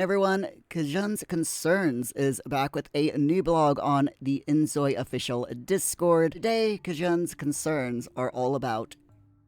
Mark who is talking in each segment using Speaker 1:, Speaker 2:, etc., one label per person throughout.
Speaker 1: Everyone, Kjun's Concerns is back with a new blog on the inZOI official Discord. Today, Kjun's Concerns are all about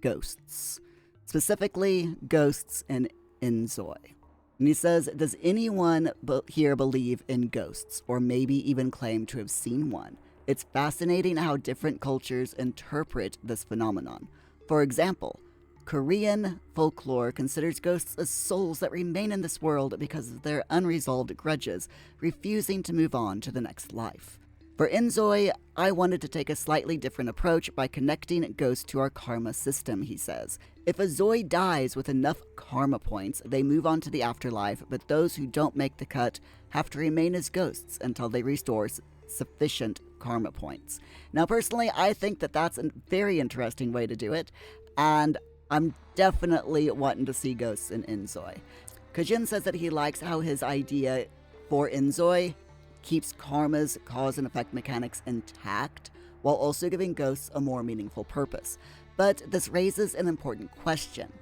Speaker 1: ghosts. Specifically, ghosts in inZOI. And he says, does anyone here believe in ghosts, or maybe even claim to have seen one? It's fascinating how different cultures interpret this phenomenon. For example, Korean folklore considers ghosts as souls that remain in this world because of their unresolved grudges, refusing to move on to the next life. For inZOI, I wanted to take a slightly different approach by connecting ghosts to our karma system, he says. If a Zoi dies with enough karma points, they move on to the afterlife, but those who don't make the cut have to remain as ghosts until they restore sufficient karma points. Now, personally, I think that that's a very interesting way to do it, and I'm definitely wanting to see ghosts in inZOI. Kjun says that he likes how his idea for inZOI keeps karma's cause and effect mechanics intact, while also giving ghosts a more meaningful purpose. But this raises an important question.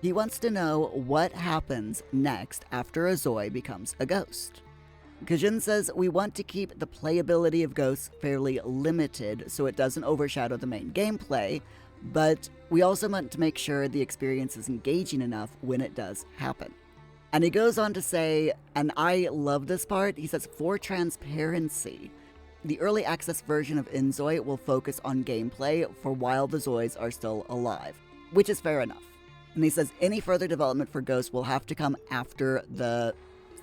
Speaker 1: He wants to know what happens next after a Zoi becomes a ghost. Kjun says we want to keep the playability of ghosts fairly limited so it doesn't overshadow the main gameplay, but we also want to make sure the experience is engaging enough when it does happen. And he goes on to say, and I love this part, he says, for transparency, the early access version of inZOI will focus on gameplay for while the Zois are still alive, which is fair enough. And he says any further development for Ghosts will have to come after the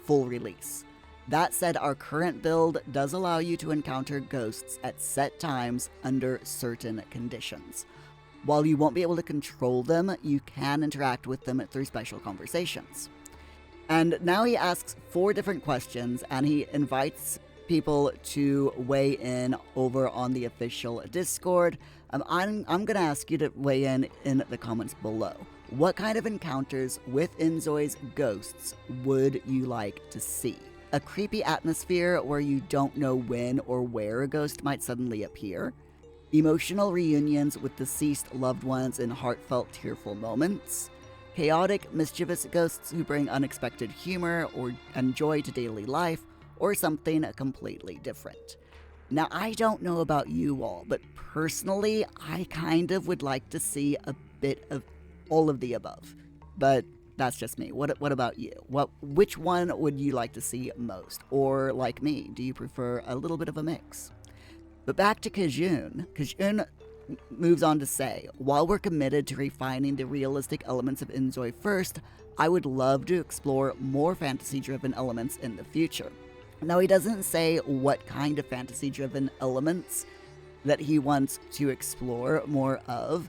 Speaker 1: full release. That said, our current build does allow you to encounter ghosts at set times under certain conditions. While you won't be able to control them, you can interact with them through special conversations. And now he asks 4 different questions, and he invites people to weigh in over on the official Discord. I'm going to ask you to weigh in the comments below. What kind of encounters with inZOI's ghosts would you like to see? A creepy atmosphere where you don't know when or where a ghost might suddenly appear? Emotional reunions with deceased loved ones in heartfelt, tearful moments? Chaotic, mischievous ghosts who bring unexpected humor and joy to daily life? Or something completely different? Now, I don't know about you all, but personally, I kind of would like to see a bit of all of the above. But that's just me. What about you? Which one would you like to see most? Or like me, do you prefer a little bit of a mix? But back to Kjun. Kjun moves on to say, while we're committed to refining the realistic elements of inZOI first, I would love to explore more fantasy-driven elements in the future. Now, he doesn't say what kind of fantasy-driven elements that he wants to explore more of,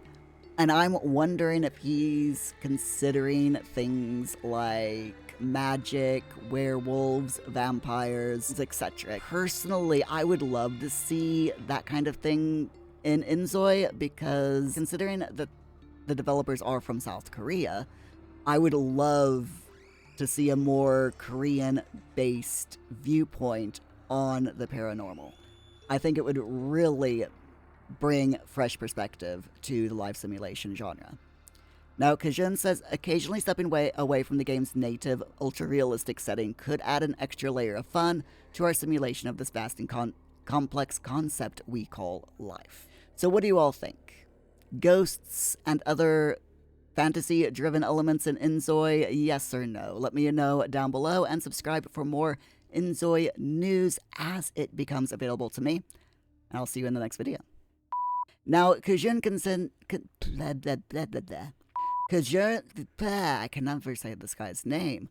Speaker 1: and I'm wondering if he's considering things like magic, werewolves, vampires, etc. Personally, I would love to see that kind of thing in inZOI because considering that the developers are from South Korea, I would love to see a more Korean-based viewpoint on the paranormal. I think it would really bring fresh perspective to the live simulation genre. Now, Kjun says occasionally stepping away from the game's native, ultra-realistic setting could add an extra layer of fun to our simulation of this vast and complex concept we call life. So what do you all think? Ghosts and other fantasy-driven elements in inZOI, yes or no? Let me know down below and subscribe for more inZOI news as it becomes available to me. And I'll see you in the next video. Now, Kjun I can never say this guy's name.